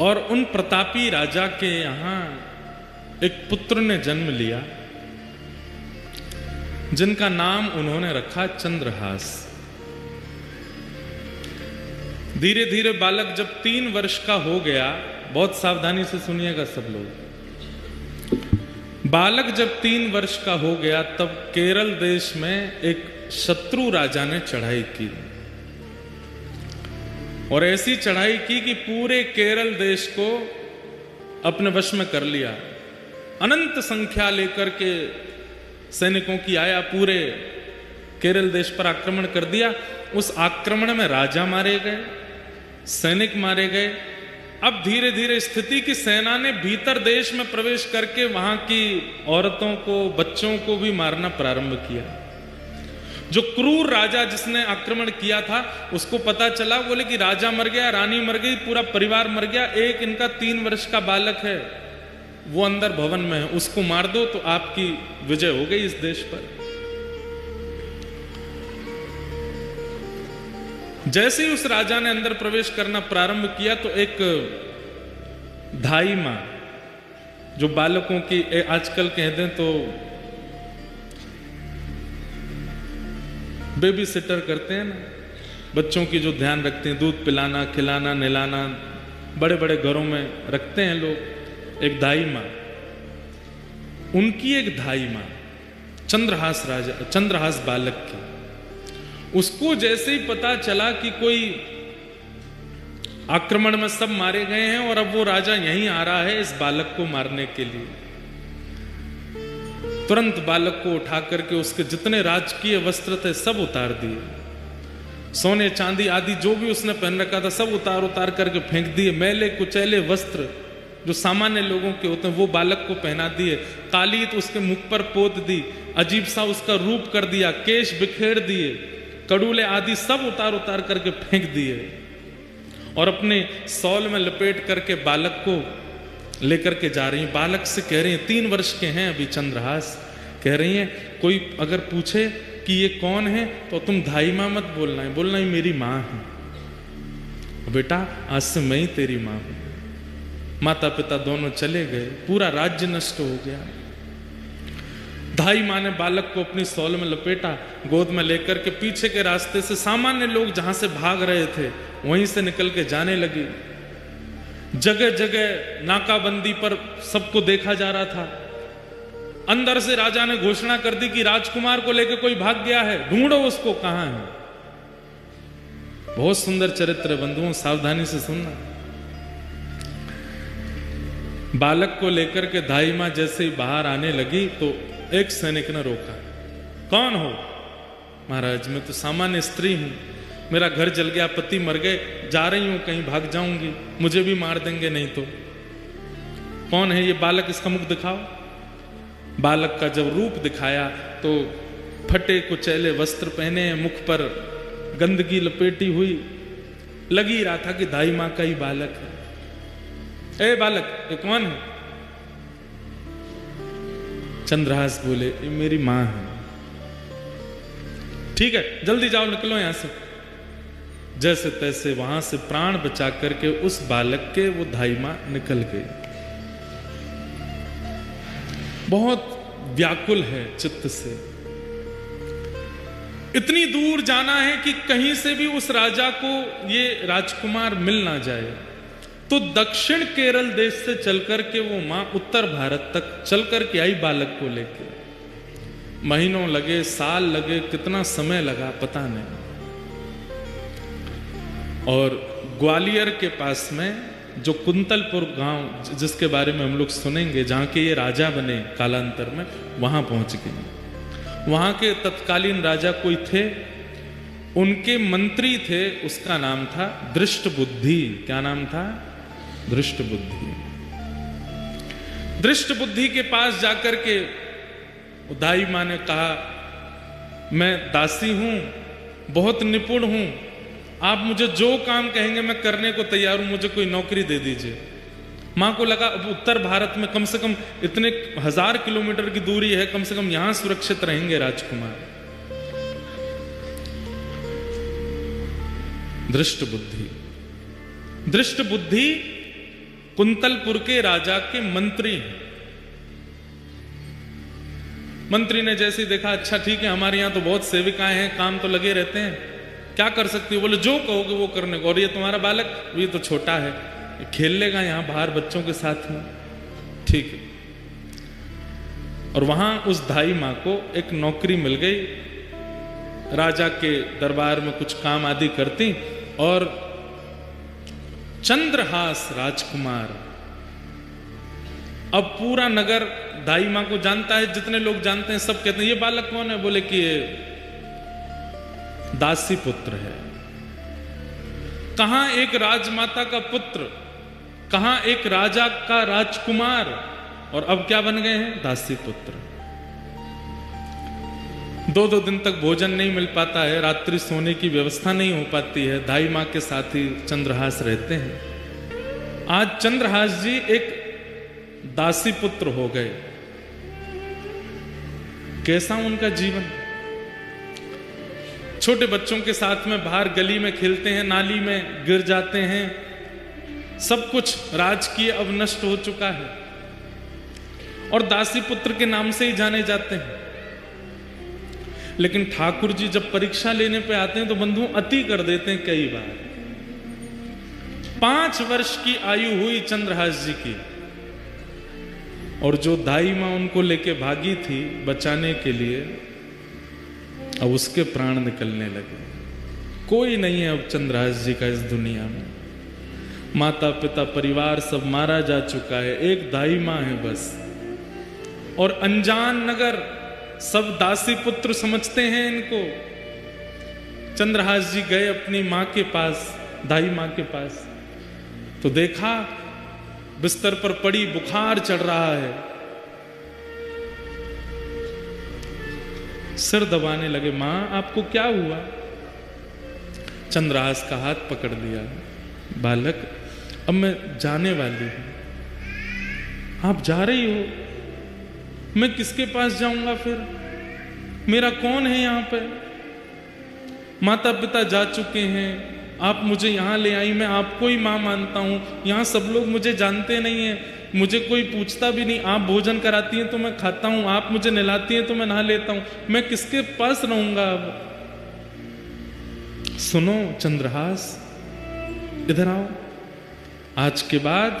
और उन प्रतापी राजा के यहां एक पुत्र ने जन्म लिया जिनका नाम उन्होंने रखा चंद्रहास। धीरे धीरे बालक जब 3 वर्ष का हो गया, बहुत सावधानी से सुनिएगा सब लोग, बालक जब 3 वर्ष का हो गया तब केरल देश में एक शत्रु राजा ने चढ़ाई की, और ऐसी चढ़ाई की कि पूरे केरल देश को अपने वश में कर लिया। अनंत संख्या लेकर के सैनिकों की आया, पूरे केरल देश पर आक्रमण कर दिया। उस आक्रमण में राजा मारे गए, सैनिक मारे गए। अब धीरे धीरे स्थिति की सेना ने भीतर देश में प्रवेश करके वहां की औरतों को, बच्चों को भी मारना प्रारंभ किया। जो क्रूर राजा जिसने आक्रमण किया था उसको पता चला, बोले कि राजा मर गया, रानी मर गई, पूरा परिवार मर गया, एक इनका 3 वर्ष का बालक है वो अंदर भवन में है, उसको मार दो तो आपकी विजय हो गई इस देश पर। जैसे ही उस राजा ने अंदर प्रवेश करना प्रारंभ किया तो एक धाई मां, जो बालकों की आजकल कह दें तो बेबी सिटर करते हैं ना, बच्चों की जो ध्यान रखते हैं, दूध पिलाना, खिलाना, नहलाना, बड़े बड़े घरों में रखते हैं लोग, एक धाई मां, उनकी एक धाई मां चंद्रहास राजा, चंद्रहास बालक की, उसको जैसे ही पता चला कि कोई आक्रमण में सब मारे गए हैं और अब वो राजा यहीं आ रहा है इस बालक को मारने के लिए, तुरंत बालक को उठा करके उसके जितने राजकीय वस्त्र थे सब उतार दिए, सोने चांदी आदि जो भी उसने पहन रखा था सब उतार उतार करके फेंक दिए। मैले कुचैले वस्त्र जो सामान्य लोगों के होते हैं वो बालक को पहना दिए, कालीत उसके मुख पर पोत दी, अजीब सा उसका रूप कर दिया, केश बिखेर दिए, कड़ूले आदि सब उतार उतार करके फेंक दिए और अपने सौल में लपेट करके बालक को लेकर के जा रही हैं। बालक से कह रही हैं, 3 वर्ष के हैं अभी चंद्रहास, कह रही हैं कोई अगर पूछे कि ये कौन है तो तुम धाई मां मत बोलना है, बोलना ही मेरी मां है। बेटा आज से मैं ही तेरी मां हूं। माता पिता दोनों चले गए, पूरा राज्य नष्ट हो गया। धाई मां ने बालक को अपनी सौल में लपेटा, गोद में लेकर के पीछे के रास्ते से सामान्य लोग जहां से भाग रहे थे वहीं से निकल के जाने लगी। जगह जगह नाकाबंदी पर सबको देखा जा रहा था। अंदर से राजा ने घोषणा कर दी कि राजकुमार को लेकर कोई भाग गया है, ढूंढो उसको, कहां है। बहुत सुंदर चरित्र बंधुओं, सावधानी से सुनना। बालक को लेकर के धाई मां जैसे ही बाहर आने लगी तो एक सैनिक ने रोका। कौन हो? महाराज मैं तो सामान्य स्त्री हूं, मेरा घर जल गया, पति मर गए, जा रही हूं कहीं, भाग जाऊंगी, मुझे भी मार देंगे नहीं तो। कौन है ये बालक, इसका मुख दिखाओ। बालक का जब रूप दिखाया तो फटे कुचैले वस्त्र पहने, मुख पर गंदगी लपेटी हुई, लग ही रहा था कि धाई मां का ही बालक है। ए बालक ये कौन है? चंद्रहास बोले ये मेरी मां है। ठीक है जल्दी जाओ, निकलो यहां से। जैसे तैसे वहां से प्राण बचा करके उस बालक के वो धाई मां निकल गई। बहुत व्याकुल है चित्त से, इतनी दूर जाना है कि कहीं से भी उस राजा को ये राजकुमार मिल ना जाए। तो दक्षिण केरल देश से चलकर के वो मां उत्तर भारत तक चलकर के आई बालक को लेके। महीनों लगे, साल लगे, कितना समय लगा पता नहीं। और ग्वालियर के पास में जो कुंतलपुर गांव जिसके बारे में हम लोग सुनेंगे, जहां के ये राजा बने कालांतर में, वहां पहुंच गए। वहां के तत्कालीन राजा कोई थे, उनके मंत्री थे, उसका नाम था दृष्टबुद्धि। क्या नाम था? दृष्टबुद्धि। दृष्टबुद्धि के पास जाकर के धाई मां ने कहा मैं दासी हूं, बहुत निपुण हूं, आप मुझे जो काम कहेंगे मैं करने को तैयार हूं, मुझे कोई नौकरी दे दीजिए। मां को लगा अब उत्तर भारत में कम से कम इतने 1000 किलोमीटर की दूरी है, कम से कम यहां सुरक्षित रहेंगे राजकुमार। दृष्टबुद्धि कुंतलपुर के राजा के मंत्री हैं। मंत्री ने जैसे ही देखा, अच्छा ठीक है, हमारे यहां तो बहुत सेविकाएं हैं, काम तो लगे रहते हैं, क्या कर सकती हो? बोले जो कहोगे वो करने को। और ये तुम्हारा बालक, ये तो छोटा है, खेल लेगा यहां बाहर बच्चों के साथ में, ठीक है। और वहां उस धाई मां को एक नौकरी मिल गई, राजा के दरबार में कुछ काम आदि करती। और चंद्रहास राजकुमार, अब पूरा नगर दाई मां को जानता है, जितने लोग जानते हैं सब कहते हैं ये बालक कौन है? बोले कि ये दासी पुत्र है। कहां एक राजमाता का पुत्र, कहां एक राजा का राजकुमार, और अब क्या बन गए हैं? दासी पुत्र। 2-2 दिन तक भोजन नहीं मिल पाता है, रात्रि सोने की व्यवस्था नहीं हो पाती है, दाई मां के साथ ही चंद्रहास रहते हैं। आज चंद्रहास जी एक दासी पुत्र हो गए। कैसा उनका जीवन? छोटे बच्चों के साथ में बाहर गली में खेलते हैं, नाली में गिर जाते हैं, सब कुछ राजकीय अब नष्ट हो चुका है, और दासी पुत्र के नाम से ही जाने जाते हैं। लेकिन ठाकुर जी जब परीक्षा लेने पे आते हैं तो बंधु अति कर देते हैं कई बार। 5 वर्ष की आयु हुई चंद्रहास जी की, और जो दाई मां उनको लेके भागी थी बचाने के लिए, अब उसके प्राण निकलने लगे। कोई नहीं है अब चंद्रहास जी का इस दुनिया में, माता पिता परिवार सब मारा जा चुका है, एक दाई मां है बस। और अनजान नगर सब दासी पुत्र समझते हैं इनको। चंद्रहास जी गए अपनी मां के पास, दाई मां के पास, तो देखा बिस्तर पर पड़ी, बुखार चढ़ रहा है, सिर दबाने लगे। मां आपको क्या हुआ? चंद्रहास का हाथ पकड़ लिया, बालक अब मैं जाने वाली हूं, आप जा रही हो, मैं किसके पास जाऊंगा फिर? मेरा कौन है यहां पे? माता पिता जा चुके हैं, आप मुझे यहां ले आई, मैं आपको ही मां मानता हूं, यहां सब लोग मुझे जानते नहीं है, मुझे कोई पूछता भी नहीं, आप भोजन कराती हैं तो मैं खाता हूं, आप मुझे नहलाती हैं तो मैं नहा लेता हूं, मैं किसके पास रहूंगा अब? सुनो चंद्रहास, इधर आओ, आज के बाद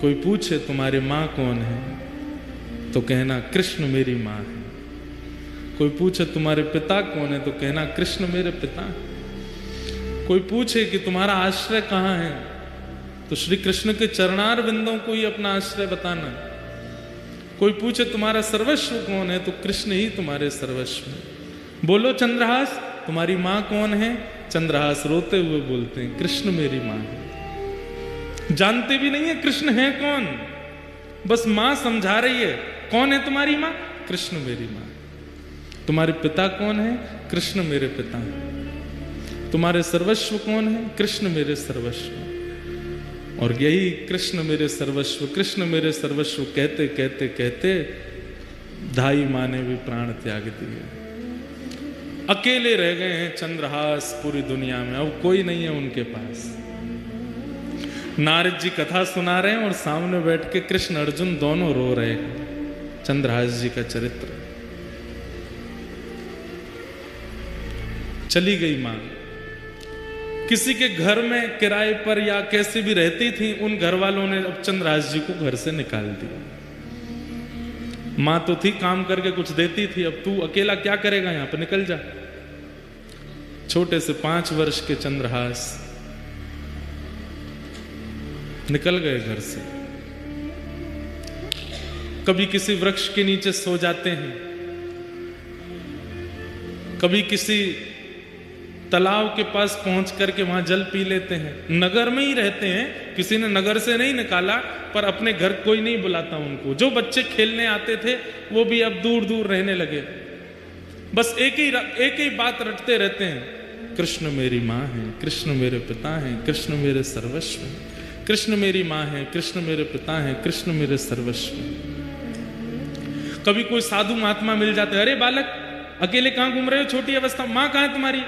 कोई पूछे तुम्हारी मां कौन है तो कहना कृष्ण मेरी मां है। कोई पूछे तुम्हारे पिता कौन है तो कहना कृष्ण मेरे पिता है। कोई पूछे कि तुम्हारा आश्रय कहां है तो श्री कृष्ण के चरणार बिंदों को ही अपना आश्रय बताना। कोई पूछे तुम्हारा सर्वस्व कौन है तो कृष्ण ही तुम्हारे सर्वस्व है। बोलो चंद्रहास तुम्हारी मां कौन है? चंद्रहास रोते हुए बोलते हैं कृष्ण मेरी मां है। जानते भी नहीं है कृष्ण है कौन, बस मां समझा रही है। कौन है तुम्हारी मां? कृष्ण मेरी मां। तुम्हारे पिता कौन है? कृष्ण मेरे पिता हैं। तुम्हारे सर्वस्व कौन है? कृष्ण मेरे सर्वस्व। और यही कृष्ण मेरे सर्वस्व, कृष्ण मेरे सर्वस्व कहते कहते कहते दाई मां ने भी प्राण त्याग दिए। अकेले रह गए हैं चंद्रहास पूरी दुनिया में, अब कोई नहीं है उनके पास। नारद जी कथा सुना रहे हैं और सामने बैठ के कृष्ण अर्जुन दोनों रो रहे हैं चंद्रहास जी का चरित्र। चली गई मां, किसी के घर में किराए पर या कैसे भी रहती थी, उन घर वालों ने अब चंद्रहास जी को घर से निकाल दिया। मां तो थी, काम करके कुछ देती थी, अब तू अकेला क्या करेगा यहां पर, निकल जा। छोटे से 5 वर्ष के चंद्रहास निकल गए घर से। कभी किसी वृक्ष के नीचे सो जाते हैं, कभी किसी तालाब के पास पहुंच करके वहां जल पी लेते हैं। नगर में ही रहते हैं, किसी ने नगर से नहीं निकाला, पर अपने घर कोई नहीं बुलाता उनको। जो बच्चे खेलने आते थे वो भी अब दूर दूर रहने लगे, बस एक ही बात रटते रहते हैं, कृष्ण मेरी मां है, कृष्ण मेरे पिता हैं, कृष्ण मेरे सर्वस्व हैं। कृष्ण मेरी मां है, कृष्ण मेरे पिता हैं, कृष्ण मेरे सर्वस्व। कभी कोई साधु महात्मा मिल जाते, अरे बालक अकेले कहां घूम रहे हो, छोटी अवस्था, मां कहां है तुम्हारी?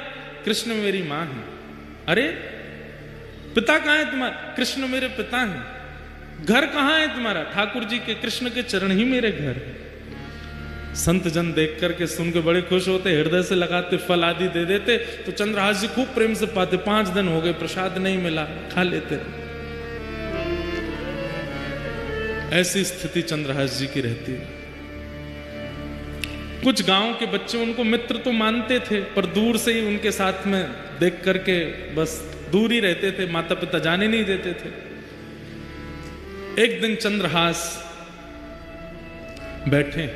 कृष्ण मेरी मां है। अरे पिता कहाँ है तुम्हारा? कृष्ण मेरे पिता हैं। घर कहाँ है तुम्हारा? ठाकुर जी के, कृष्ण के चरण ही मेरे घर। संत जन देख करके सुन के बड़े खुश होते, हृदय से लगाते, फल आदि दे देते। तो चंद्रहास जी खूब प्रेम से पाते। 5 दिन हो गए, प्रसाद नहीं मिला, खा लेते। ऐसी स्थिति चंद्रहास जी की रहती है। कुछ गांव के बच्चे उनको मित्र तो मानते थे, पर दूर से ही उनके साथ में देख करके बस दूर ही रहते थे, माता पिता जाने नहीं देते थे। एक दिन चंद्रहास बैठे,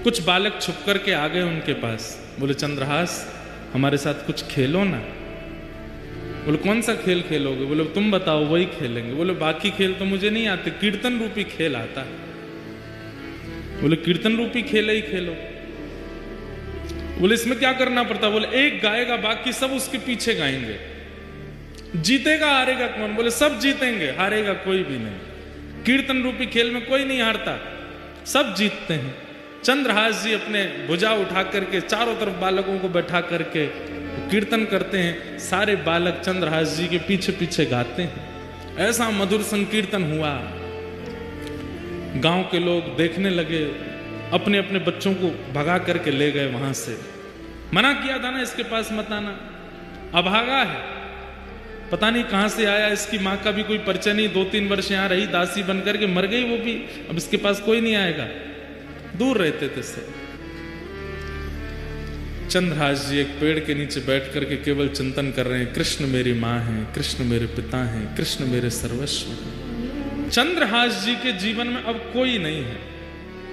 कुछ बालक छुप करके आ गए उनके पास। बोले चंद्रहास हमारे साथ कुछ खेलो ना। बोले कौन सा खेल खेलोगे? बोले तुम बताओ, वही खेलेंगे। बोले बाकी खेल तो मुझे नहीं आते, कीर्तन रूपी खेल आता है। बोले कीर्तन रूपी खेल ही खेलो। बोले इसमें क्या करना पड़ता? बोले एक गाएगा, बाकी सब उसके पीछे गाएंगे। जीतेगा हारेगा कौन? बोले सब जीतेंगे, हारेगा कोई भी नहीं। कीर्तन रूपी खेल में कोई नहीं हारता, सब जीतते हैं। चंद्रहास जी अपने भुजा उठा करके चारों तरफ बालकों को बैठा करके कीर्तन करते हैं। सारे बालक चंद्रहास जी के पीछे पीछे गाते हैं। ऐसा मधुर संकीर्तन हुआ। गांव के लोग देखने लगे, अपने अपने बच्चों को भगा करके ले गए वहां से। मना किया था ना इसके पास मत आना, अभागा है, पता नहीं कहां से आया, इसकी माँ का भी कोई परिचय नहीं, 2-3 वर्ष यहां रही, दासी बनकर के मर गई वो भी, अब इसके पास कोई नहीं आएगा। दूर रहते थे सब। चंद्रहास जी एक पेड़ के नीचे बैठ करके केवल चिंतन कर रहे हैं, कृष्ण मेरी माँ है, कृष्ण मेरे पिता हैं, कृष्ण मेरे सर्वस्व हैं। चंद्रहास जी के जीवन में अब कोई नहीं है,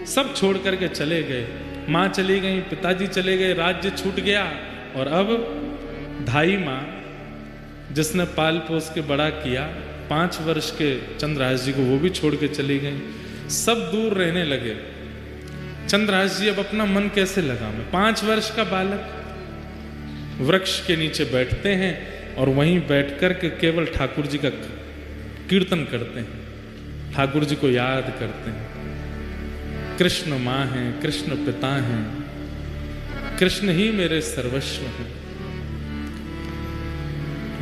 सब छोड़ करके चले गए। माँ चली गई, पिताजी चले गए, राज्य छूट गया। और अब धाई माँ जिसने पाल पोस के बड़ा किया, 5 वर्ष के चंद्रहास जी को, वो भी छोड़ के चली गई। सब दूर रहने लगे। चंद्रहास जी अब अपना मन कैसे लगावे? 5 वर्ष का बालक वृक्ष के नीचे बैठते हैं और वहीं बैठकर के केवल ठाकुर जी का कीर्तन करते हैं, ठाकुर जी को याद करते हैं। कृष्ण माँ हैं, कृष्ण पिता हैं, कृष्ण ही मेरे सर्वस्व हैं।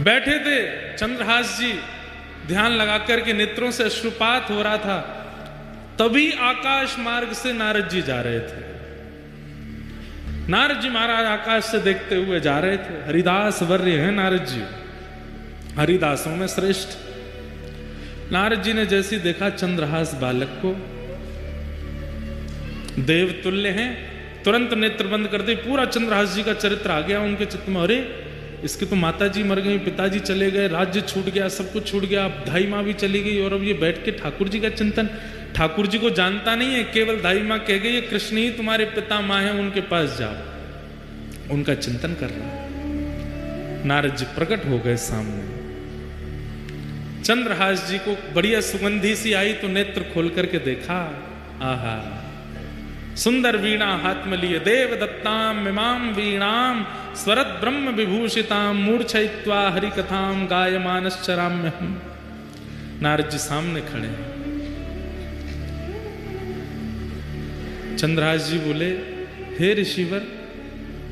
बैठे थे चंद्रहास जी, ध्यान लगाकर के नेत्रों से अश्रुपात हो रहा था। तभी आकाश मार्ग से नारद जी जा रहे थे। नारद जी महाराज आकाश से देखते हुए जा रहे थे। हरिदास वर्य हैं नारद जी, हरिदासों में श्रेष्ठ। नारद जी ने जैसे देखा चंद्रहास बालक को, देव तुल्य हैं, तुरंत नेत्र बंद कर दे। पूरा चंद्रहास जी का चरित्र आ गया उनके चित्त में। अरे इसके तो माता जी मर गई, पिताजी चले गए, राज्य छूट गया, सब कुछ छूट गया, अब धाई माँ भी चली गई, और अब ये बैठ के ठाकुर जी का चिंतन। ठाकुर जी को जानता नहीं है, केवल धाई माँ कह गई कृष्ण ही तुम्हारे पिता माँ है, उनके पास जाओ। उनका चिंतन कर रहा। नारद जी प्रकट हो गए सामने। चंद्रहास जी को बढ़िया सुगंधी सी आई तो नेत्र खोल करके देखा। आहा, सुंदर वीणा हाथ में लिए, देव दत्ताम मिमाम वीणाम स्वरत ब्रह्म विभूषिताम मूर्छयित्वा हरि कथाम गायमानश्चराम्यहम्। नारद जी सामने खड़े हैं। चंद्रहास जी बोले, हे ऋषिवर,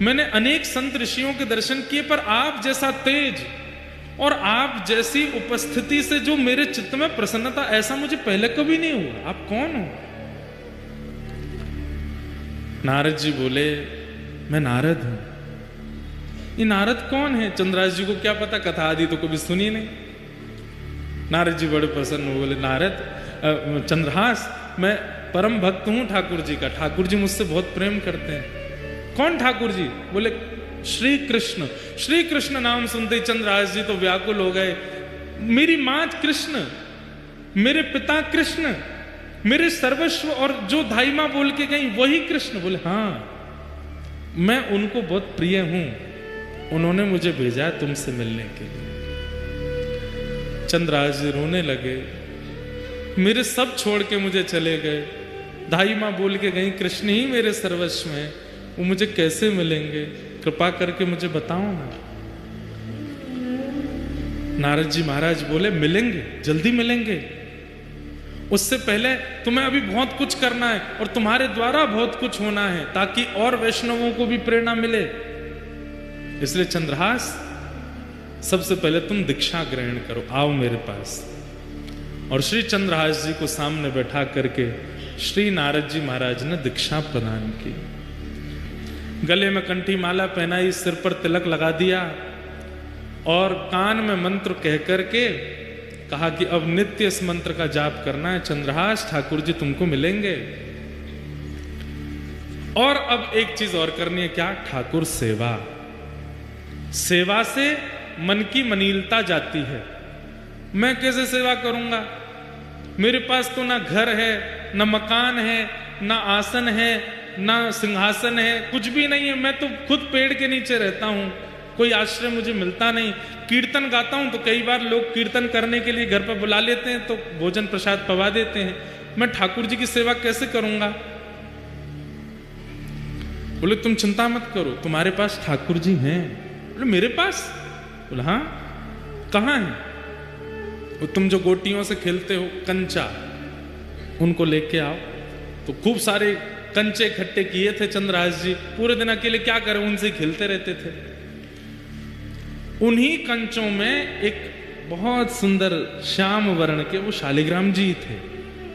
मैंने अनेक संत ऋषियों के दर्शन किए, पर आप जैसा तेज और आप जैसी उपस्थिति से जो मेरे चित्त में प्रसन्नता, ऐसा मुझे पहले कभी नहीं हुआ। आप कौन हो? नारद जी बोले, मैं नारद हूं। ये नारद कौन है? चंद्रहास जी को क्या पता, कथा आदि तो कभी सुनी नहीं। नारद जी बड़े प्रसन्न हो, बोले नारद, चंद्रहास, मैं परम भक्त हूं ठाकुर जी का, ठाकुर जी मुझसे बहुत प्रेम करते हैं। कौन ठाकुर जी? बोले श्री कृष्ण। श्री कृष्ण नाम सुनते ही चंद्रहास जी तो व्याकुल हो गए। मेरी मां कृष्ण, मेरे पिता कृष्ण, मेरे सर्वस्व, और जो धाई मां बोल के गई वही कृष्ण। बोले हाँ, मैं उनको बहुत प्रिय हूं, उन्होंने मुझे भेजा तुमसे मिलने के लिए। चंद्रहास जी रोने लगे, मेरे सब छोड़ के मुझे चले गए, धाई मां बोल के गई कृष्ण ही मेरे सर्वस्व हैं, वो मुझे कैसे मिलेंगे? कृपा करके मुझे बताओ ना। नारद जी महाराज बोले, मिलेंगे, जल्दी मिलेंगे। उससे पहले तुम्हें अभी बहुत कुछ करना है और तुम्हारे द्वारा बहुत कुछ होना है, ताकि और वैष्णवों को भी प्रेरणा मिले। इसलिए चंद्रहास, सबसे पहले तुम दीक्षा ग्रहण करो, आओ मेरे पास। और श्री चंद्रहास जी को सामने बैठा करके श्री नारद जी महाराज ने दीक्षा प्रदान की। गले में कंठी माला पहनाई, सिर पर तिलक लगा दिया और कान में मंत्र कह करके कहा कि अब नित्य इस मंत्र का जाप करना है। चंद्रहास, ठाकुर जी तुमको मिलेंगे। और अब एक चीज और करनी है, क्या? ठाकुर सेवा। सेवा से मन की मनीलता जाती है। मैं कैसे सेवा करूंगा? मेरे पास तो ना घर है, ना मकान है, ना आसन है, ना सिंहासन है, कुछ भी नहीं है। मैं तो खुद पेड़ के नीचे रहता हूं, कोई आश्रय मुझे मिलता नहीं। कीर्तन गाता हूं तो कई बार लोग कीर्तन करने के लिए घर पर बुला लेते हैं, तो भोजन प्रसाद पवा देते हैं। मैं ठाकुर जी की सेवा कैसे करूंगा? बोले तुम चिंता मत करो, तुम्हारे पास ठाकुर जी हैं। बोले मेरे पास? बोले हाँ। कहाँ है? वो तुम जो गोटियों से खेलते हो, कंचा, उनको लेके आओ। तो खूब सारे कंचे इकट्ठे किए थे चंद्रहास जी। पूरे दिन अकेले क्या करें, उनसे ही खेलते रहते थे। उन्हीं कंचों में एक बहुत सुंदर श्याम वर्ण के वो शालिग्राम जी थे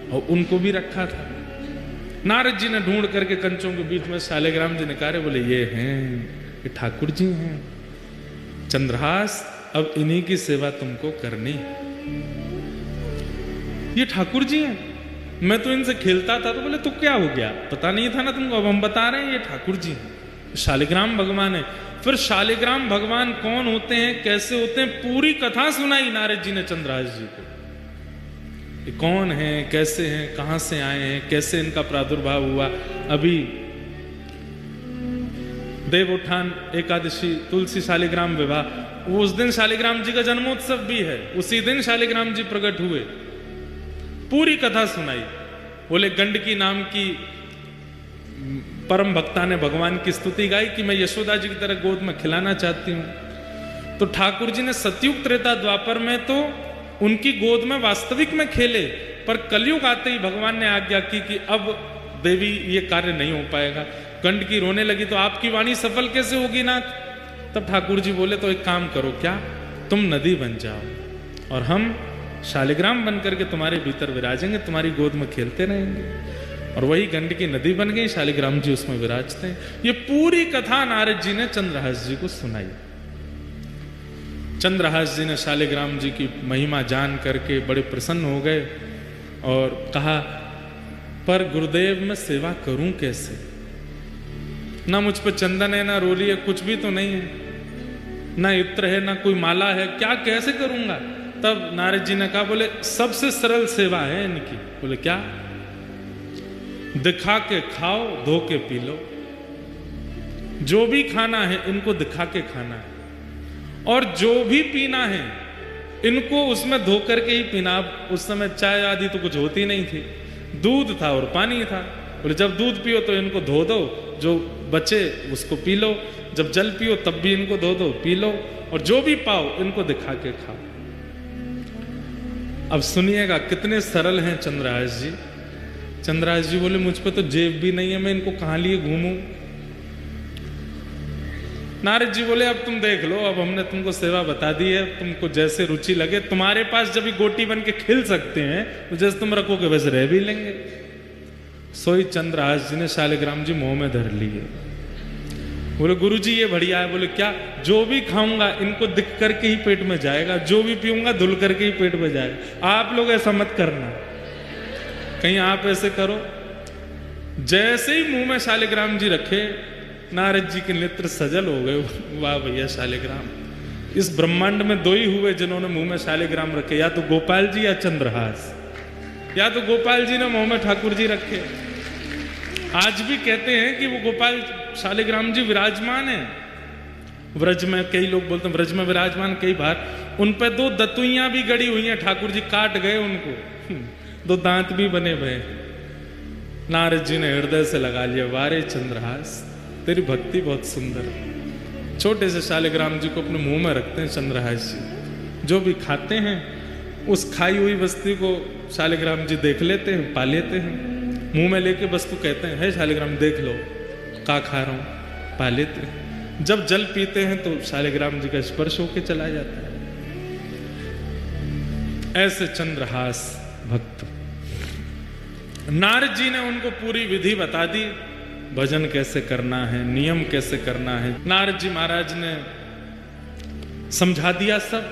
और उनको भी रखा था। नारद जी ने ढूंढ करके कंचों के बीच में शालिग्राम जी निकाले, बोले ये हैं, ये ठाकुर जी हैं। चंद्रहास, अब इन्हीं की सेवा तुमको करनी है। ये ठाकुर जी हैं। मैं तो इनसे खेलता था। तो बोले तो क्या हो गया, पता नहीं था ना तुमको? अब हम बता रहे हैं, ये ठाकुर जी हैं, शालिग्राम भगवान है। फिर शालिग्राम भगवान कौन होते हैं, कैसे होते हैं, पूरी कथा सुनाई नारद जी ने चंद्रहास जी को। ये कौन है, कैसे हैं, कहां से आए हैं, कैसे इनका प्रादुर्भाव हुआ। अभी देवोत्थान एकादशी, तुलसी शालिग्राम विवाह, वो उस दिन शालिग्राम जी का जन्मोत्सव भी है, उसी दिन शालिग्राम जी प्रकट हुए। पूरी कथा सुनाई। बोले गंडकी नाम की परम भक्ता ने भगवान की स्तुति गाई कि मैं यशोदा जी की तरह गोद में खिलाना चाहती हूं। तो ठाकुर जी ने सतयुग त्रेता द्वापर में तो उनकी गोद में वास्तविक में खेले, पर कलयुग आते ही भगवान ने आज्ञा की कि अब देवी ये कार्य नहीं हो पाएगा। गंडकी रोने लगी तो आपकी वाणी सफल कैसे होगी नाथ? तब ठाकुर जी बोले तो एक काम करो, क्या? तुम नदी बन जाओ और हम शालिग्राम बन करके तुम्हारे भीतर विराजेंगे, तुम्हारी गोद में खेलते रहेंगे। और वही गंडकी नदी बन गई, शालिग्राम जी उसमें विराजते हैं। ये पूरी कथा नारद जी ने चंद्रहास जी को सुनाई। चंद्रहास जी ने शालिग्राम जी की महिमा जान करके बड़े प्रसन्न हो गए और कहा, पर गुरुदेव मैं सेवा करूं कैसे? ना मुझ पर चंदन है, ना रोली है, कुछ भी तो नहीं है, ना इत्र है, ना कोई माला है, क्या कैसे करूंगा? तब नारद जी ने कहा, बोले सबसे सरल सेवा है इनकी। बोले क्या? दिखा के खाओ, धो के पी लो। जो भी खाना है इनको दिखा के खाना है, और जो भी पीना है इनको उसमें धो करके ही पीना। अब उस समय चाय आदि तो कुछ होती नहीं थी, दूध था और पानी था। बोले जब दूध पियो तो इनको धो दो, जो बचे उसको पी लो, जब जल पियो तब भी इनको धो दो, पी लो, और जो भी पाओ इनको दिखा के खाओ। अब सुनिएगा कितने सरल हैं चंद्रहास जी। चंद्रहास जी बोले मुझ पे तो जेब भी नहीं है, मैं इनको कहां लिए घूमूं? नारद जी बोले अब तुम देख लो, अब हमने तुमको सेवा बता दी है, तुमको जैसे रुचि लगे। तुम्हारे पास जब गोटी बन के खिल सकते हैं तो जैसे तुम रखोगे वैसे रह भी लेंगे। सोई चंद्रहास जी ने शालिग्राम जी मुंह में धर लिए। बोले गुरु जी ये बढ़िया है। बोले क्या? जो भी खाऊंगा इनको दिख करके ही पेट में जाएगा, जो भी पीऊंगा धुल करके ही पेट में जाएगा। आप लोग ऐसा मत करना, कहीं आप ऐसे करो। जैसे ही मुंह में शालिग्राम जी रखे, नारद जी के नेत्र सजल हो गए। वाह भैया शालिग्राम, इस ब्रह्मांड में दो ही हुए जिन्होंने मुंह में शालिग्राम रखे, या तो गोपाल जी या चंद्रहास। या तो गोपाल जी ने मुंह में ठाकुर जी रखे। आज भी कहते हैं कि वो गोपाल शालिग्राम जी विराजमान है व्रज में। कई लोग बोलते हैं व्रज में विराजमान, कई बार उन पे दो दतुइयां भी गड़ी हुई हैं, ठाकुर जी काट गए उनको, दो दांत भी बने हुए। नारद जी ने हृदय से लगा लिया, वारे चंद्रहास तेरी भक्ति बहुत सुंदर। छोटे से शालिग्राम जी को अपने मुंह में रखते हैं चंद्रहास जी। जो भी खाते हैं उस खाई हुई वस्तु को शालिग्राम जी देख लेते हैं, पा लेते हैं, मुंह में लेके वस्तु कहते हैं, है शालिग्राम देख लो का खा रहा हूं, पा लेते हैं। जब जल पीते हैं तो शालिग्राम जी का स्पर्श होके चला जाता है। ऐसे चंद्रहास भक्त। नारद जी ने उनको पूरी विधि बता दी, भजन कैसे करना है, नियम कैसे करना है। नारद जी महाराज ने समझा दिया सब,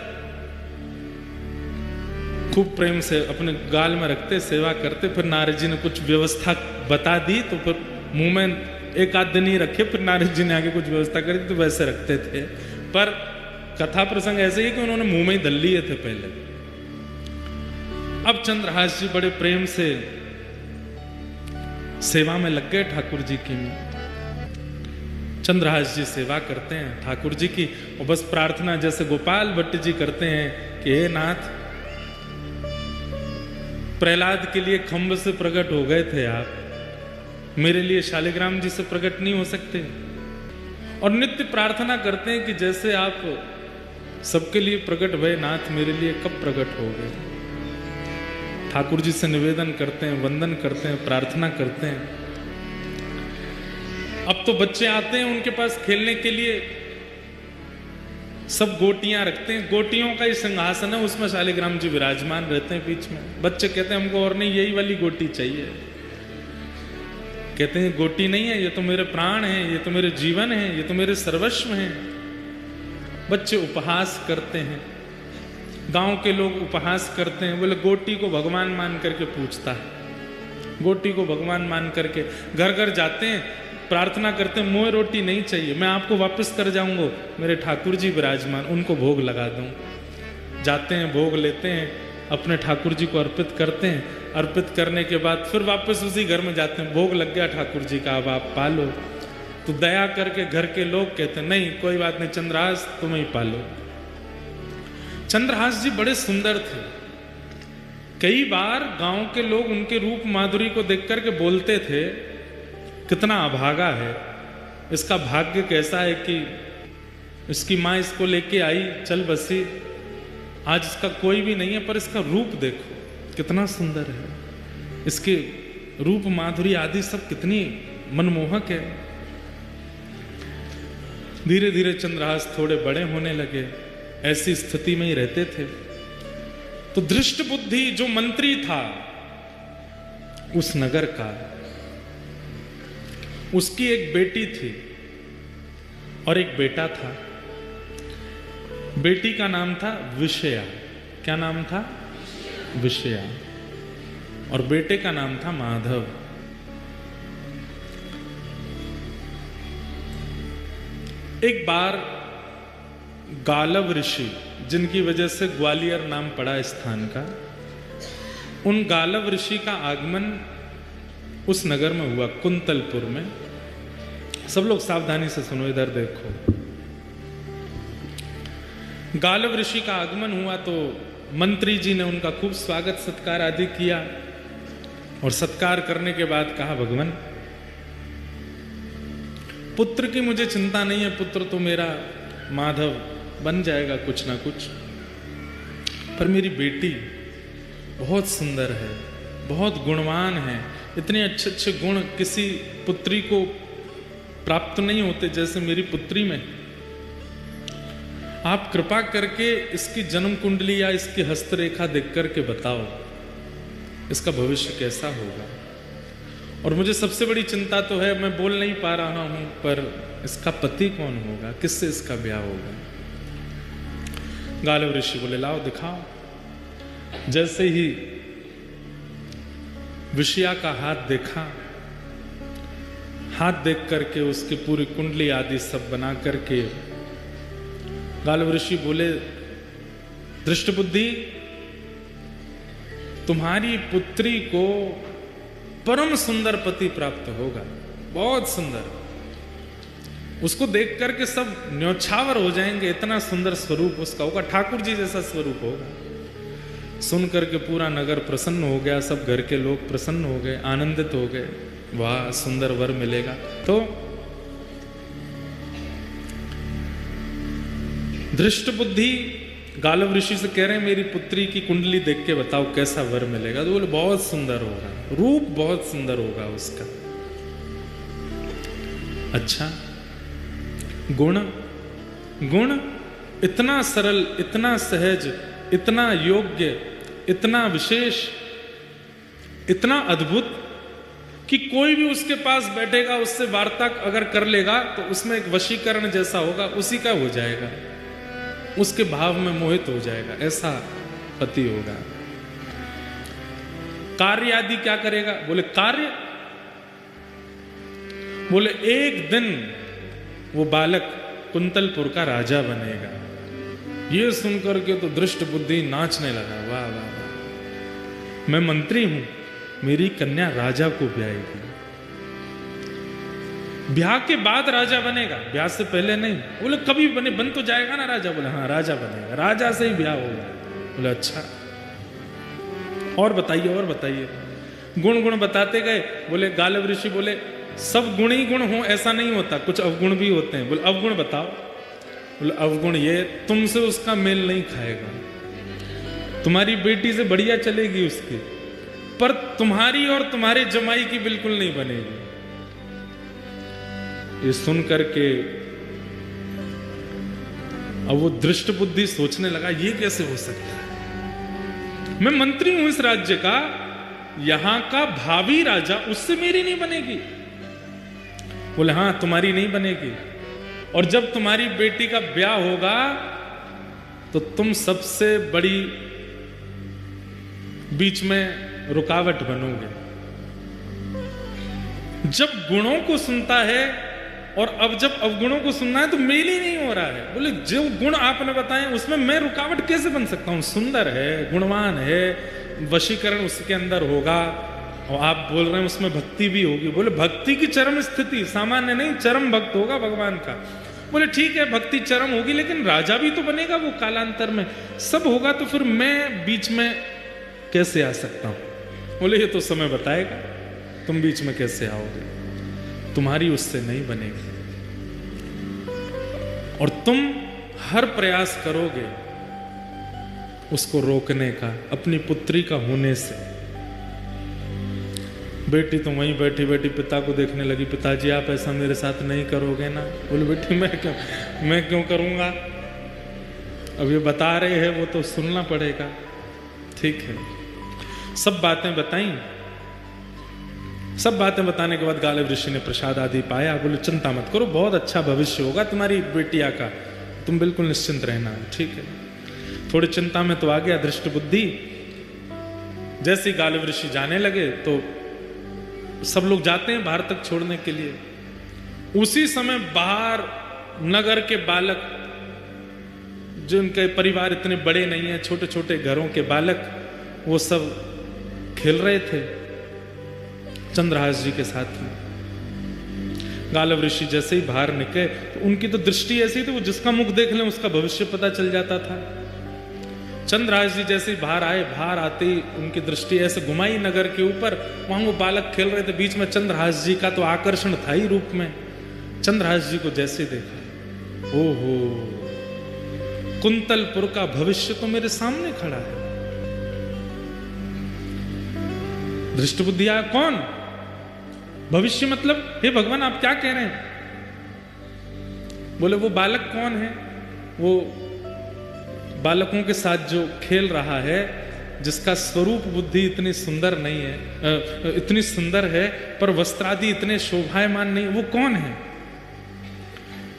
खूब प्रेम से अपने गाल में रखते, सेवा करते। फिर नारद जी ने कुछ व्यवस्था बता दी, तो फिर मुंह में एक आध दिन ही रखे, फिर नारद जी ने आगे कुछ व्यवस्था करी तो वैसे रखते थे। पर कथा प्रसंग ऐसे ही कि उन्होंने मुंह में ही धल लिए थे पहले। अब चंद्रहास जी बड़े प्रेम से सेवा में लग गए ठाकुर जी की। चंद्रहास जी सेवा करते हैं ठाकुर जी की, और बस प्रार्थना जैसे गोपाल भट्ट जी करते हैं कि हे नाथ, प्रहलाद के लिए खंभ से प्रकट हो गए थे आप, मेरे लिए शालिग्राम जी से प्रकट नहीं हो सकते। और नित्य प्रार्थना करते हैं कि जैसे आप सबके लिए प्रकट भय नाथ, मेरे लिए कब प्रकट हो गए। ठाकुर जी से निवेदन करते हैं, वंदन करते हैं, प्रार्थना करते हैं। अब तो बच्चे आते हैं उनके पास खेलने के लिए, सब गोटियां रखते हैं, गोटियों का ही सिंहासन है, उसमें शालिग्राम जी विराजमान रहते हैं बीच में। बच्चे कहते हैं हमको और नहीं, यही वाली गोटी चाहिए। कहते हैं गोटी नहीं है, ये तो मेरे प्राण हैं, ये तो मेरे जीवन है, ये तो मेरे सर्वस्व हैं। बच्चे उपहास करते हैं, गांव के लोग उपहास करते हैं, बोले गोटी को भगवान मान करके पूछता है। गोटी को भगवान मान करके घर घर जाते हैं, प्रार्थना करते हैं, मोए रोटी नहीं चाहिए, मैं आपको वापस कर जाऊंगा, मेरे ठाकुर जी विराजमान, उनको भोग लगा दूं। जाते हैं, भोग लेते हैं, अपने ठाकुर जी को अर्पित करते हैं। अर्पित करने के बाद फिर वापस उसी घर में जाते हैं, भोग लग गया ठाकुर जी का, अब आप पालो। तो दया करके घर के लोग कहते हैं नहीं कोई बात नहीं चंद्रहास, तुम ही पालो। चंद्रहास जी बड़े सुंदर थे। कई बार गांव के लोग उनके रूप माधुरी को देख करके बोलते थे कितना अभागा है, इसका भाग्य कैसा है कि इसकी माँ इसको लेके आई, चल बसी, आज इसका कोई भी नहीं है, पर इसका रूप देखो कितना सुंदर है, इसके रूप माधुरी आदि सब कितनी मनमोहक है। धीरे धीरे चंद्रहास थोड़े बड़े होने लगे, ऐसी स्थिति में ही रहते थे। तो दृष्ट बुद्धि जो मंत्री था उस नगर का, उसकी एक बेटी थी और एक बेटा था। बेटी का नाम था विषया। क्या नाम था? विषया। और बेटे का नाम था माधव। एक बार गालव ऋषि, जिनकी वजह से ग्वालियर नाम पड़ा स्थान का, उन गालव ऋषि का आगमन उस नगर में हुआ, कुंतलपुर में। सब लोग सावधानी से सुनो, इधर देखो। गालव ऋषि का आगमन हुआ तो मंत्री जी ने उनका खूब स्वागत सत्कार आदि किया, और सत्कार करने के बाद कहा भगवान पुत्र की मुझे चिंता नहीं है, पुत्र तो मेरा माधव बन जाएगा कुछ ना कुछ, पर मेरी बेटी बहुत सुंदर है, बहुत गुणवान है, इतने अच्छे अच्छे गुण किसी पुत्री को प्राप्त नहीं होते जैसे मेरी पुत्री में। आप कृपा करके इसकी जन्म कुंडली या इसकी हस्तरेखा देख करके बताओ इसका भविष्य कैसा होगा। और मुझे सबसे बड़ी चिंता तो है, मैं बोल नहीं पा रहा हूं, पर इसका पति कौन होगा, किससे इसका ब्याह होगा। गालव ऋषि बोले लाओ दिखाओ। जैसे ही विषया का हाथ देखा, हाथ देख करके उसकी पूरी कुंडली आदि सब बना करके गालव ऋषि बोले दृष्ट बुद्धि, तुम्हारी पुत्री को परम सुंदर पति प्राप्त होगा, बहुत सुंदर। उसको देख करके सब न्यौछावर हो जाएंगे, इतना सुंदर स्वरूप उसका होगा, ठाकुर जी जैसा स्वरूप होगा। सुन करके पूरा नगर प्रसन्न हो गया, सब घर के लोग प्रसन्न हो गए, आनंदित हो गए, वाह सुंदर वर मिलेगा। तो दृष्ट बुद्धि गालव ऋषि से कह रहे हैं मेरी पुत्री की कुंडली देख के बताओ कैसा वर मिलेगा। तो बोले बहुत सुंदर होगा, रूप बहुत सुंदर होगा उसका। अच्छा, गुण, गुण इतना सरल, इतना सहज, इतना योग्य, इतना विशेष, इतना अद्भुत कि कोई भी उसके पास बैठेगा, उससे वार्ता अगर कर लेगा तो उसमें एक वशीकरण जैसा होगा, उसी का हो जाएगा, उसके भाव में मोहित हो जाएगा, ऐसा पति होगा। कार्य आदि क्या करेगा? बोले कार्य, बोले एक दिन वो बालक कुंतलपुर का राजा बनेगा। ये सुनकर के तो दृष्ट बुद्धि नाचने लगा, वाह वाह वाह, मैं मंत्री हूं, मेरी कन्या राजा को ब्याहेगी। ब्याह के बाद राजा बनेगा, ब्याह से पहले नहीं। बोले कभी बन तो जाएगा ना राजा? बोले हाँ राजा बनेगा, राजा से ही ब्याह होगा। बोले अच्छा, और बताइए और बताइए। गुण गुण बताते गए। बोले गालव ऋषि बोले सब गुण ही गुण हो ऐसा नहीं होता, कुछ अवगुण भी होते हैं। बोले अवगुण बताओ। बोले अवगुण ये, तुमसे उसका मेल नहीं खाएगा, तुम्हारी बेटी से बढ़िया चलेगी उसकी, पर तुम्हारी और तुम्हारे जमाई की बिल्कुल नहीं बनेगी। ये सुन करके अब वो दृष्ट बुद्धि सोचने लगा ये कैसे हो सकता है, मैं मंत्री हूं इस राज्य का, यहां का भावी राजा, उससे मेरी नहीं बनेगी। बोले हाँ तुम्हारी नहीं बनेगी, और जब तुम्हारी बेटी का ब्याह होगा तो तुम सबसे बड़ी बीच में रुकावट बनोगे। जब गुणों को सुनता है और अब जब अवगुणों को सुनना है तो मेल ही नहीं हो रहा है। बोले जो गुण आपने बताए उसमें मैं रुकावट कैसे बन सकता हूं? सुंदर है, गुणवान है, वशीकरण उसके अंदर होगा, और आप बोल रहे हैं उसमें भक्ति भी होगी। बोले भक्ति की चरम स्थिति, सामान्य नहीं, चरम भक्त होगा भगवान का। बोले ठीक है भक्ति चरम होगी, लेकिन राजा भी तो बनेगा वो कालांतर में, सब होगा, तो फिर मैं बीच में कैसे आ सकता हूं? बोले ये तो समय बताएगा, तुम बीच में कैसे आओगे, तुम्हारी उससे नहीं बनेगी, और तुम हर प्रयास करोगे उसको रोकने का, अपनी पुत्री का होने से। बेटी तो वहीं बैठी बैठी पिता को देखने लगी, पिताजी आप ऐसा मेरे साथ नहीं करोगे ना? बोले बेटी मैं क्यों करूंगा, अब ये बता रहे हैं वो तो सुनना पड़ेगा। ठीक है, सब बातें बताई। सब बातें बताने के बाद गालव ऋषि ने प्रसाद आदि पाया। बोले चिंता मत करो, बहुत अच्छा भविष्य होगा तुम्हारी बेटिया का, तुम बिल्कुल निश्चिंत रहना। ठीक है, थोड़ी चिंता में तो आ गया दृष्ट बुद्धि। जैसे ही गालव ऋषि जाने लगे तो सब लोग जाते हैं बाहर तक छोड़ने के लिए। उसी समय बाहर नगर के बालक, जिनके परिवार इतने बड़े नहीं है, छोटे छोटे घरों के बालक, वो सब खेल रहे थे चंद्रहास जी के साथ में। गालव ऋषि जैसे ही बाहर निकले तो उनकी तो दृष्टि ऐसी थी, वो जिसका मुख देख लें उसका भविष्य पता चल जाता था। चंद्रहास जी जैसे ही बाहर आए, बाहर आते ही उनकी दृष्टि ऐसे घुमाई नगर के ऊपर, वहां वो बालक खेल रहे थे, बीच में चंद्रहास जी का तो आकर्षण था ही रूप में। चंद्रहास जी को जैसे देखा, ओहो कुंतलपुर का भविष्य तो मेरे सामने खड़ा है। दृष्ट बुद्धि आया, कौन भविष्य मतलब? हे भगवान आप क्या कह रहे हैं? बोले वो बालक कौन है? वो बालकों के साथ जो खेल रहा है, जिसका स्वरूप बुद्धि इतनी सुंदर नहीं है, इतनी सुंदर है पर वस्त्रादि इतने शोभायमान नहीं, वो कौन है?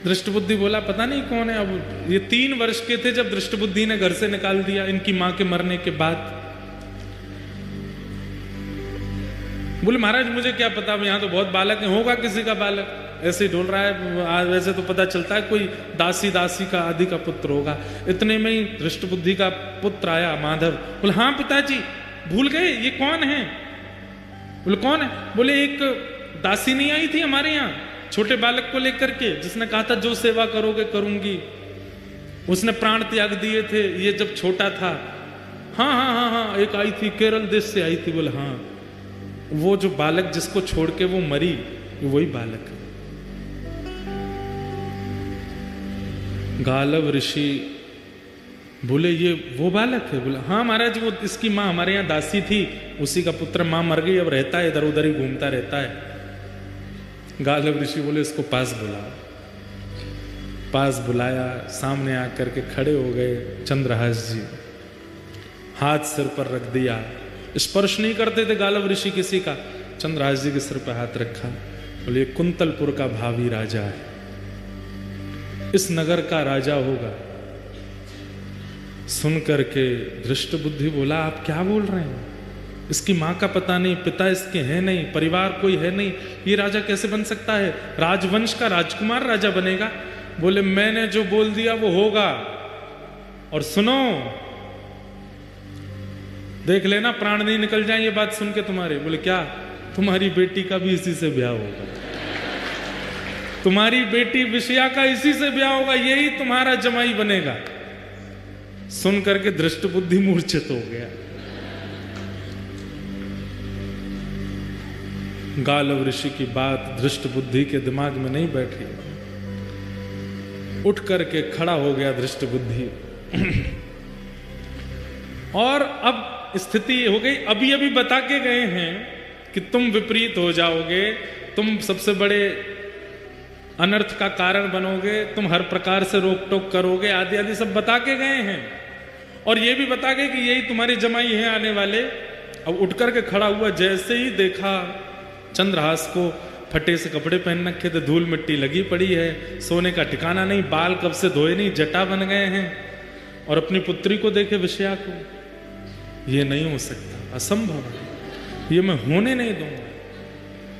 दृष्ट बुद्धि बोला पता नहीं कौन है। अब ये 3 वर्ष के थे जब दृष्ट बुद्धि ने घर से निकाल दिया इनकी मां के मरने के बाद। बोले महाराज मुझे क्या पता, यहाँ तो बहुत बालक है, होगा किसी का बालक ऐसे ही डोल रहा है, आज वैसे तो पता चलता है कोई दासी का आदि का पुत्र होगा। इतने में ही दृष्ट बुद्धि का पुत्र आया माधव। बोले हाँ पिताजी भूल गए ये कौन है? बोले कौन है? बोले एक दासी नहीं आई थी हमारे यहाँ छोटे बालक को लेकर के, जिसने कहा था जो सेवा करोगे करूंगी, उसने प्राण त्याग दिए थे ये जब छोटा था। हाँ हाँ हाँ हाँ एक आई थी, केरल देश से आई थी। बोले हाँ वो जो बालक जिसको छोड़ के वो मरी, वही बालक है। गालव ऋषि बोले ये वो बालक है? बोले हाँ महाराज वो इसकी माँ हमारे यहाँ दासी थी, उसी का पुत्र, माँ मर गई, अब रहता है इधर उधर ही घूमता रहता है। गालव ऋषि बोले इसको पास बुलाओ। पास बुलाया, सामने आकर के खड़े हो गए चंद्रहास जी, हाथ सिर पर रख दिया। स्पर्श नहीं करते थे गालव ऋषि किसी का। चंद्रहास जी के सिर पर हाथ रखा, बोले कुंतलपुर का भावी राजा है, इस नगर का राजा होगा। सुन करके धृष्ट बुद्धि बोला आप क्या बोल रहे हैं, इसकी मां का पता नहीं, पिता इसके है नहीं, परिवार कोई है नहीं, ये राजा कैसे बन सकता है, राजवंश का राजकुमार राजा बनेगा। बोले मैंने जो बोल दिया वो होगा, और सुनो देख लेना प्राण नहीं निकल जाए ये बात सुन के तुम्हारे। बोले क्या, तुम्हारी बेटी का भी इसी से ब्याह होगा, तुम्हारी बेटी विषया का इसी से ब्याह होगा, यही तुम्हारा जमाई बनेगा। सुन करके दृष्ट बुद्धि मूर्छित हो गया। गालव ऋषि की बात दृष्ट बुद्धि के दिमाग में नहीं बैठी, उठ करके खड़ा हो गया दृष्ट बुद्धि। और अब स्थिति हो गई, अभी अभी बता के गए हैं कि तुम विपरीत हो जाओगे, तुम सबसे बड़े अनर्थ का कारण बनोगे, तुम हर प्रकार से रोक टोक करोगे, आदि आदि सब बता के गए हैं। और ये भी बता गए कि यही तुम्हारे जमाई हैं आने वाले। अब उठ करके खड़ा हुआ, जैसे ही देखा चंद्रहास को, फटे से कपड़े पहन रखे थे, धूल मिट्टी लगी पड़ी है, सोने का ठिकाना नहीं, बाल कब से धोए नहीं, जटा बन गए हैं। और अपनी पुत्री को देखे विषया को, ये नहीं हो सकता, असंभव है, ये मैं होने नहीं दूंगा,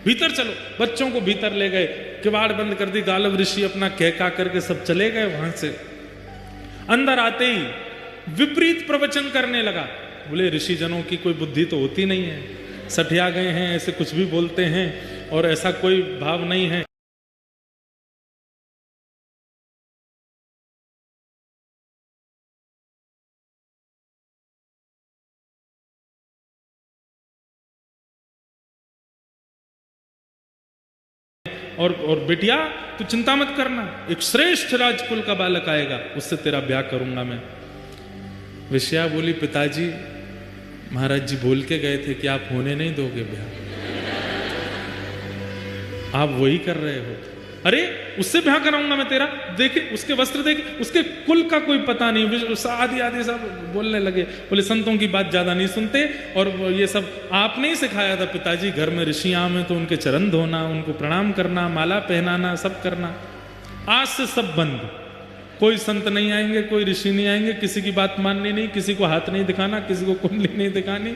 भीतर चलो। बच्चों को भीतर ले गए, किवाड़ बंद कर दी। गालव ऋषि अपना कहका करके सब चले गए वहां से। अंदर आते ही विपरीत प्रवचन करने लगा। बोले ऋषि जनों की कोई बुद्धि तो होती नहीं है, सठिया गए हैं, ऐसे कुछ भी बोलते हैं और ऐसा कोई भाव नहीं है। और बेटिया तू चिंता मत करना, एक श्रेष्ठ राजकुल का बालक आएगा, उससे तेरा ब्याह करूंगा मैं। विषया बोली पिताजी, महाराज जी बोल के गए थे कि आप होने नहीं दोगे ब्याह, आप वही कर रहे हो। अरे उससे ब्याह कराऊंगा मैं तेरा, देखे उसके वस्त्र देखे, उसके कुल का कोई पता नहीं, आदि आदि सब बोलने लगे। बोले संतों की बात ज्यादा नहीं सुनते, और ये सब आपने ही सिखाया था पिताजी, घर में ऋषियां में तो उनके चरण धोना, उनको प्रणाम करना, माला पहनाना, सब करना। आज से सब बंद, कोई संत नहीं आएंगे, कोई ऋषि नहीं आएंगे, किसी की बात माननी नहीं, किसी को हाथ नहीं दिखाना, किसी को कुंडली नहीं दिखानी,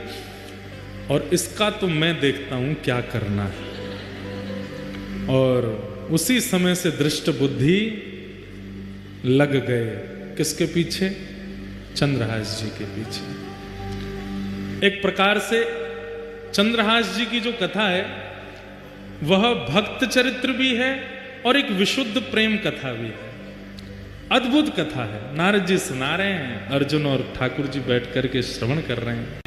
और इसका तो मैं देखता हूं क्या करना है। और उसी समय से दृष्ट बुद्धि लग गए किसके पीछे, चंद्रहास जी के पीछे। एक प्रकार से चंद्रहास जी की जो कथा है वह भक्त चरित्र भी है और एक विशुद्ध प्रेम कथा भी है। अद्भुत कथा है, नारद जी सुना रहे हैं, अर्जुन और ठाकुर जी बैठ करके श्रवण कर रहे हैं।